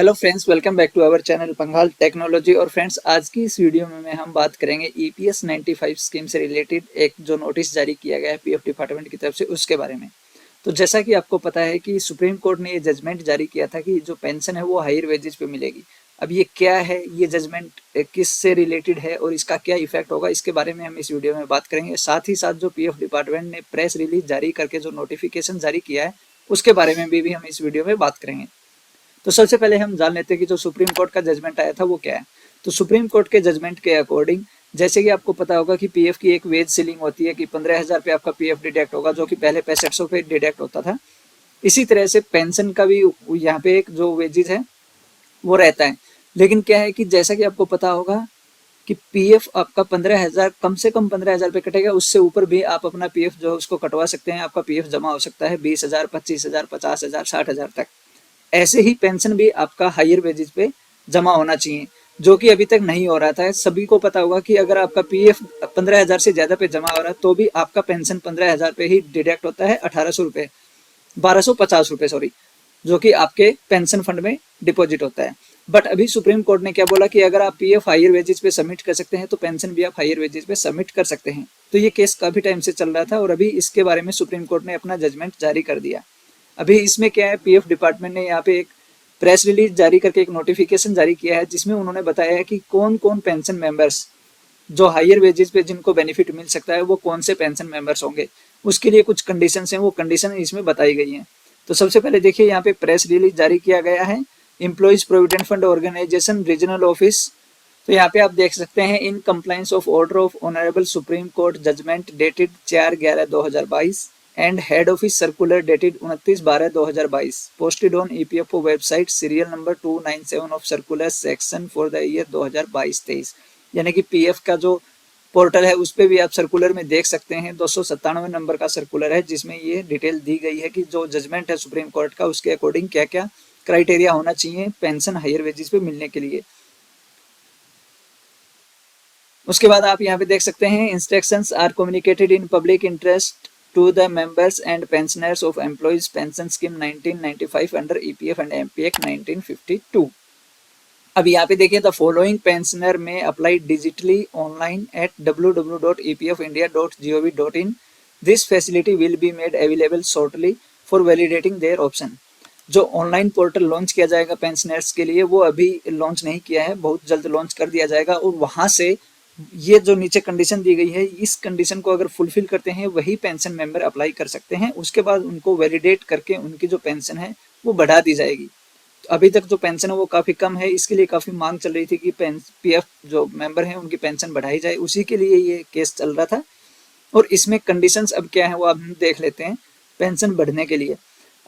Hello friends, welcome back to our channel Panghal technology. और friends, आज की इस वीडियो में हम बात करेंगे ईपीएस 95 स्कीम से रिलेटेड एक जो नोटिस जारी किया गया है पीएफ डिपार्टमेंट की तरफ से, उसके बारे में। तो जैसा कि आपको पता है कि सुप्रीम कोर्ट ने ये जजमेंट जारी किया था कि जो पेंशन है वो हायर वेजेस पे मिलेगी। अब ये क्या है, ये जजमेंट किस से रिलेटेड है और इसका क्या इफेक्ट होगा, इसके बारे में हम इस वीडियो में बात करेंगे। साथ ही साथ जो पीएफ डिपार्टमेंट ने प्रेस रिलीज जारी करके जो नोटिफिकेशन जारी किया है उसके बारे में भी हम इस वीडियो में बात करेंगे। तो सबसे पहले हम जान लेते हैं कि जो सुप्रीम कोर्ट का जजमेंट आया था वो क्या है। तो सुप्रीम कोर्ट के जजमेंट के अकॉर्डिंग, जैसे कि आपको पता होगा कि पीएफ की एक वेज सीलिंग होती है कि 15,000 पे आपका पीएफ डिडक्ट होगा, जो कि पहले 6500 पे डिडक्ट होता था। इसी तरह से पेंशन का भी यहाँ पे एक जो वेजेस है वो रहता है। लेकिन क्या है कि जैसा कि आपको पता होगा कि पीएफ आपका 15,000, कम से कम 15,000 पे कटेगा। उससे ऊपर भी आप अपना पीएफ जो है उसको कटवा सकते हैं। आपका पीएफ जमा हो सकता है 20,000, 25,000, 50,000, 60,000 तक। ऐसे ही पेंशन भी आपका हायर वेजेस पे जमा होना चाहिए, जो कि अभी तक नहीं हो रहा था। सभी को पता होगा कि अगर आपका पीएफ 15,000 से ज्यादा पे जमा हो रहा है तो भी आपका पेंशन 15,000 पे ही डिडक्ट होता है। 1,800 रुपए, 1,250 रुपए सॉरी, जो कि आपके पेंशन फंड में डिपॉजिट होता है। बट अभी सुप्रीम कोर्ट ने क्या बोला कि अगर आप पीएफ हायर वेजेस पे सबमिट कर सकते हैं तो पेंशन भी आप हायर वेजेस पे सबमिट कर सकते हैं। तो ये केस काफी टाइम से चल रहा था और अभी इसके बारे में सुप्रीम कोर्ट ने अपना जजमेंट जारी कर दिया। अभी इसमें क्या है, पीएफ डिपार्टमेंट ने यहाँ पे एक प्रेस रिलीज जारी करके एक नोटिफिकेशन जारी किया है, जिसमें उन्होंने बताया है कि कौन कौन पेंशन मेंबर्स जो हायर वेजेस पे जिनको बेनिफिट मिल सकता है वो कौन से पेंशन मेंबर्स होंगे। उसके लिए कुछ कंडीशन हैं, वो कंडीशन इसमें बताई गई हैं। तो सबसे पहले देखिए, यहाँ पे प्रेस रिलीज जारी किया गया है, Employees Provident Fund Organisation regional office. तो यहाँ पे आप देख सकते हैं, in compliance of order of honourable Supreme Court judgement dated 4/11/2022 and head office circular dated 29/12/2022 posted on EPFO website serial number 297 of circular section for the year 2022-23। यानी कि PF का जो पोर्टल है उस पर भी आप सर्कुलर में देख सकते हैं। 297 नंबर का सर्कुलर है, जिसमें ये डिटेल दी गई है कि जो जजमेंट है सुप्रीम कोर्ट का उसके अकॉर्डिंग क्या क्या क्राइटेरिया होना चाहिए पेंशन हायर वेजेस पे मिलने के लिए। उसके बाद आप यहाँ पे देख सकते हैं, instructions are communicated in public interest to the members and pensioners of employees pension scheme 1995 under EPF and MP act 1952। अब यहाँ पे देखिए, the following pensioner may apply digitally online at www.epfindia.gov.in। This facility will be made available shortly for validating their option. जो online portal launch किया जाएगा pensioners के लिए वो अभी लॉन्च नहीं किया है, बहुत जल्द लॉन्च कर दिया जाएगा। और वहां से ये जो नीचे कंडीशन दी गई है, इस कंडीशन को अगर फुलफिल करते हैं वही पेंशन मेंबर अप्लाई कर सकते हैं। उसके बाद उनको वैलिडेट करके उनकी जो पेंशन है वो बढ़ा दी जाएगी। अभी तक जो पेंशन है वो काफी कम है, इसके लिए काफी मांग चल रही थी कि पीएफ जो मेंबर हैं उनकी पेंशन बढ़ाई जाए, उसी के लिए ये केस चल रहा था। और इसमें कंडीशंस अब क्या है वो आप देख लेते हैं। पेंशन बढ़ने के लिए,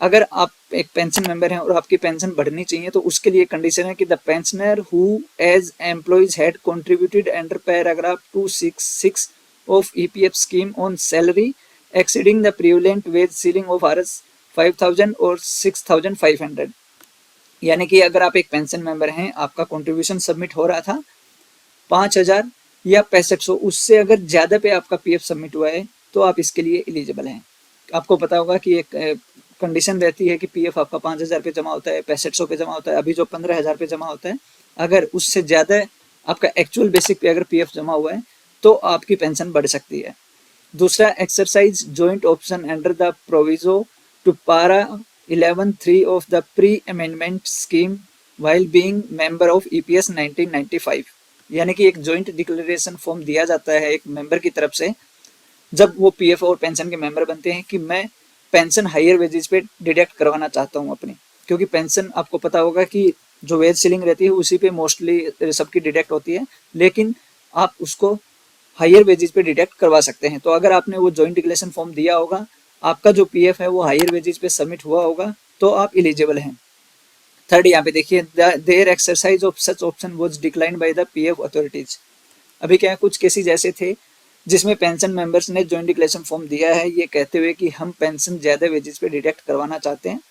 अगर आप एक पेंशन मेंबर हैं और आपकी पेंशन बढ़नी चाहिए तो उसके लिए कंडीशन है कि the pensioner who as employees had contributed under paragraph 266 of EPF scheme on salary exceeding the prevalent wage ceiling of Rs 5,000 और 6,500। यानी कि अगर आप एक पेंशन मेंबर हैं, आपका कंट्रीब्यूशन सबमिट हो रहा था 5,000 या 6500, उससे अगर ज्यादा पे आपका पीएफ सबमिट हुआ है तो आप इसके लिए एलिजिबल हैं। आपको पता होगा कि एक कंडीशन रहती है कि पीएफ आपका 5,000 पे जमा होता है, 6500 पे जमा होता है, अभी जो 15,000 पे जमा होता है। अगर उससे ज्यादा आपका एक्चुअल बेसिक पे अगर पीएफ जमा हुआ है तो आपकी पेंशन बढ़ सकती है। दूसरा, exercise joint option under the proviso to para 11(3) of the pre-amendment scheme while being member of EPS 1995। यानी कि एक जॉइंट डिक्लेरेशन फॉर्म दिया जाता है एक मेंबर की तरफ से जब वो पीएफ और पेंशन के मेंबर बनते हैं कि मैं पेंशन हायर वेजेस पे डिडक्ट करवाना चाहता हूँ अपनी। क्योंकि पेंशन आपको पता होगा कि जो वेज सीलिंग रहती है उसी पे मोस्टली सबकी डिडक्ट होती है, लेकिन आप उसको हायर वेजेस पे डिडक्ट करवा सकते हैं। तो अगर आपने वो जॉइंट डिक्लेरेशन फॉर्म दिया होगा, आपका जो पीएफ है वो हायर वेजेस पे सबमिट हुआ होगा, तो आप एलिजिबल हैं। थर्ड, यहाँ पे देखिए, their exercise of such option was declined by the PF authorities. अभी क्या कुछ केसेस ऐसे थे जिसमें पेंशन मेंबर्स ने जॉइंट डिक्लेरेशन फॉर्म दिया है ये कहते हुए कि हम पेंशन ज्यादा वेजेस पे डिडक्ट करवाना चाहते हैं,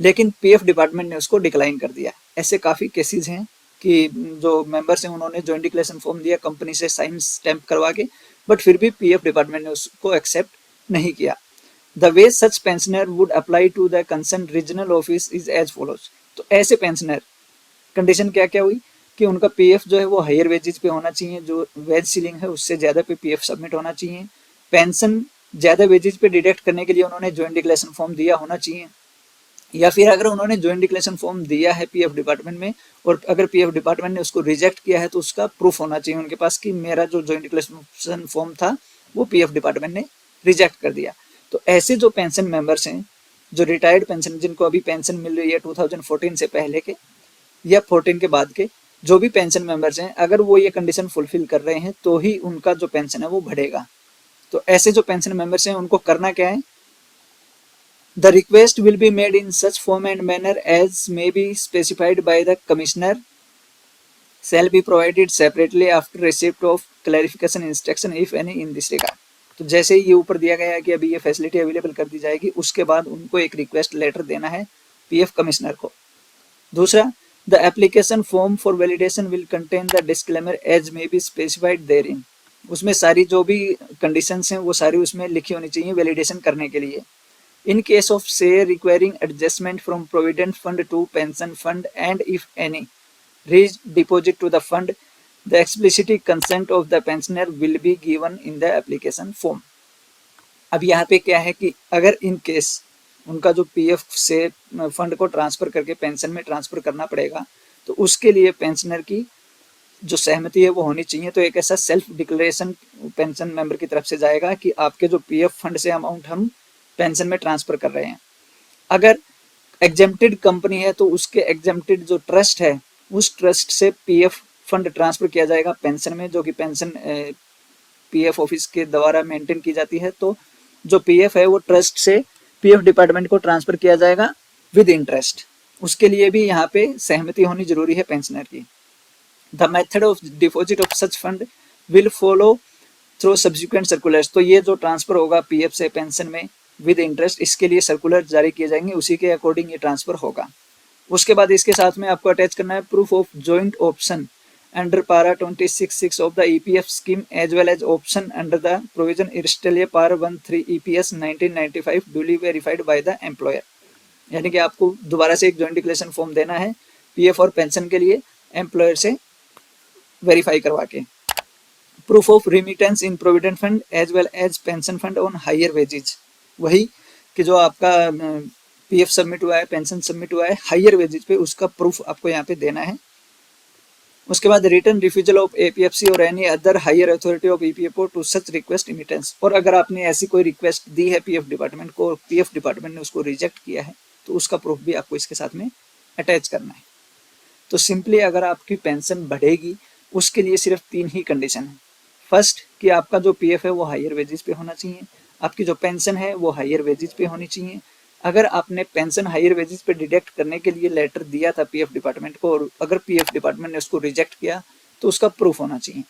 लेकिन पीएफ डिपार्टमेंट ने उसको डिक्लाइन कर दिया। ऐसे काफी केसेस हैं कि जो मेंबर्स हैं उन्होंने जॉइंट डिक्लेरेशन फॉर्म दिया कंपनी से साइन स्टैंप करवा के, बट फिर भी पीएफ डिपार्टमेंट ने उसको एक्सेप्ट नहीं किया। The way such pensioner would apply to the concerned regional office is as follows। तो ऐसे पेंशनर कंडीशन क्या क्या हुई कि उनका पीएफ जो है वो हायर वेजेज पे होना चाहिए, जो वेज सीलिंग है उससे ज़्यादा पे पीएफ सबमिट होना चाहिए, पेंशन ज़्यादा वेजेज पे डिडक्ट करने के लिए उन्होंने ज्वाइंट डिक्लेरेशन फॉर्म दिया होना चाहिए, या फिर अगर उन्होंने ज्वाइंट डिक्लेरेशन फॉर्म दिया है पीएफ डिपार्टमेंट में और अगर पीएफ डिपार्टमेंट ने उसको रिजेक्ट किया है तो उसका प्रूफ होना चाहिए उनके पास कि मेरा जो ज्वाइंट डिक्लेरेशन फॉर्म था वो पीएफ डिपार्टमेंट ने रिजेक्ट कर दिया। तो ऐसे जो पेंशन मेंबर्स हैं, जो रिटायर्ड पेंशन, जिनको अभी पेंशन मिल रही है 2014 से पहले के या 14 के बाद के जो भी पेंशन मेंबर्स हैं, अगर वो ये कंडीशन फुलफिल कर रहे हैं तो ही उनका जो पेंशन है वो बढ़ेगा। तो ऐसे जो पेंशन मेंबर्स हैं उनको करना क्या है, The request will be made in such form and manner as may be specified by the Commissioner, shall be provided separately after receipt of clarification instruction if any in this regard। तो जैसे ही ये ऊपर दिया गया है कि अभी ये फैसिलिटी अवेलेबल कर दी जाएगी, उसके बाद उनको एक रिक्वेस्ट लेटर देना है पीएफ कमिश्नर को। दूसरा, the application form for validation will contain the disclaimer as may be specified therein. उसमें सारी जो भी कंडीशंस हैं वो सारी उसमें लिखी होनी चाहिए वैलिडेशन करने के लिए। In case of say requiring adjustment from provident fund to pension fund and if any raised deposit to the fund, the explicit consent of the pensioner will be given in the application form। अब यहाँ पे क्या है कि अगर in case उनका जो PF से फंड को ट्रांसफर करके पेंशन में ट्रांसफर करना पड़ेगा तो उसके लिए पेंशनर की जो सहमति है वो होनी चाहिए। तो एक ऐसा सेल्फ डिक्लेरेशन पेंशन मेंबर की तरफ से जाएगा कि आपके जो पीएफ फंड से अमाउंट हम पेंशन में ट्रांसफर कर रहे हैं। अगर एग्जेम्प्टेड कंपनी है तो उसके एग्जेम्प्टेड जो ट्रस्ट है उस ट्रस्ट से पीएफ फंड ट्रांसफर किया जाएगा पेंशन में, जो कि पेंशन पीएफ ऑफिस के द्वारा मेंटेन की जाती है। तो जो पीएफ है वो ट्रस्ट से पीएफ डिपार्टमेंट को ट्रांसफर किया जाएगा विद इंटरेस्ट। उसके लिए भी यहाँ पे सहमति होनी जरूरी है पेंशनर की। The method of deposit of such fund will follow through subsequent circulars. तो ये जो ट्रांसफर होगा पीएफ से पेंशन में विद इंटरेस्ट, इसके लिए सर्कुलर जारी किए जाएंगे, उसी के अकॉर्डिंग ये ट्रांसफर होगा। उसके बाद इसके साथ में आपको अटैच करना है proof of joint option under para 26(6) of the EPF scheme as well as option under the provision erstwhile para 13 EPS 1995 duly verified by the employer. यानी कि आपको दोबारा से एक जॉइंट डिक्लेरेशन फॉर्म देना है पीएफ और पेंशन के लिए एम्प्लॉयर से वेरीफाई करवा के। Proof of remittance in provident fund as well as pension fund on higher wages. वही कि जो आपका पीएफ सबमिट हुआ है, पेंशन सबमिट हुआ है हायर वेजेज पे, उसका प्रूफ आपको यहाँ पे देना है। उसके बाद रिटर्न रिफ्यूजल ऑफ एपीएफसी और any other higher authority of EPFO to such request remittance. और अगर आपने ऐसी कोई रिक्वेस्ट दी है पीएफ डिपार्टमेंट को और पीएफ डिपार्टमेंट ने उसको रिजेक्ट किया है तो उसका प्रूफ भी आपको इसके साथ में अटैच करना है। तो सिंपली अगर आपकी पेंशन बढ़ेगी उसके लिए सिर्फ 3 ही कंडीशन है। फर्स्ट कि आपका जो पीएफ है वो हायर वेजेज पे होना चाहिए, आपकी जो पेंशन है वो हायर वेजेज पे होनी चाहिए। अगर आपने पेंशन हायर वेजेज पे डिडक्ट करने के लिए लेटर दिया था पीएफ डिपार्टमेंट को और अगर पीएफ डिपार्टमेंट ने उसको रिजेक्ट किया तो उसका प्रूफ होना चाहिए।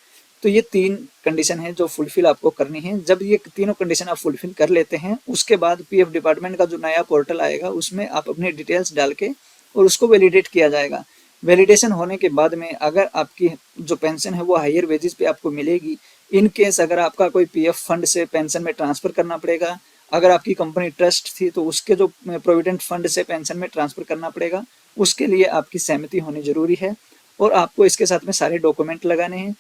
तो ये 3 कंडीशन है जो फुलफिल आपको करनी है। जब ये तीनों कंडीशन आप फुलफिल कर लेते हैं उसके बाद पीएफ डिपार्टमेंट का जो नया पोर्टल आएगा उसमें आप अपनी डिटेल्स डाल के और उसको वैलिडेट किया जाएगा। वैलिडेशन होने के बाद में अगर आपकी जो पेंशन है वो हायर वेजेज पे आपको मिलेगी, इन केस अगर आपका कोई पीएफ फंड से पेंशन में ट्रांसफर करना पड़ेगा, अगर आपकी कंपनी ट्रस्ट थी तो उसके जो प्रोविडेंट फंड से पेंशन में ट्रांसफर करना पड़ेगा, उसके लिए आपकी सहमति होनी जरूरी है। और आपको इसके साथ में सारे डॉक्यूमेंट लगाने हैं।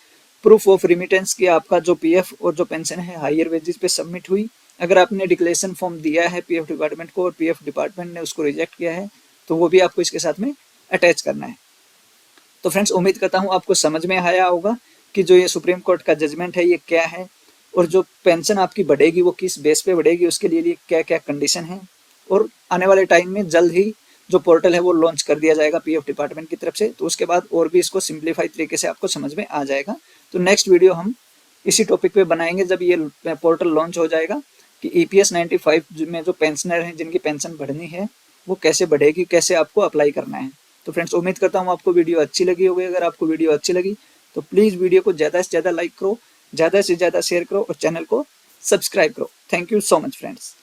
प्रूफ ऑफ रिमिटेंस की आपका जो पीएफ और जो पेंशन है हायर वेजेज पे सबमिट हुई। अगर आपने डिक्लेरेशन फॉर्म दिया है पीएफ डिपार्टमेंट को और पीएफ डिपार्टमेंट ने उसको रिजेक्ट किया है तो वो भी आपको इसके साथ में अटैच करना है। तो फ्रेंड्स उम्मीद करता हूँ आपको समझ में आया होगा कि जो ये सुप्रीम कोर्ट का जजमेंट है ये क्या है और जो पेंशन आपकी बढ़ेगी वो किस बेस पे बढ़ेगी, उसके लिए क्या क्या कंडीशन है। और आने वाले टाइम में जल्द ही जो पोर्टल है वो लॉन्च कर दिया जाएगा पीएफ डिपार्टमेंट की तरफ से, तो उसके बाद और भी इसको सिंप्लीफाइड तरीके से आपको समझ में आ जाएगा। तो नेक्स्ट वीडियो हम इसी टॉपिक पे बनाएंगे जब ये पोर्टल लॉन्च हो जाएगा कि ईपीएस 95 में जो पेंशनर हैं जिनकी पेंशन बढ़नी है वो कैसे बढ़ेगी, कैसे आपको अप्लाई करना है। तो फ्रेंड्स उम्मीद करता हूँ आपको वीडियो अच्छी लगी होगी। अगर आपको वीडियो अच्छी लगी तो प्लीज़ वीडियो को ज़्यादा से ज़्यादा लाइक करो, ज़्यादा से ज़्यादा शेयर करो और चैनल को सब्सक्राइब करो। Thank you so much friends.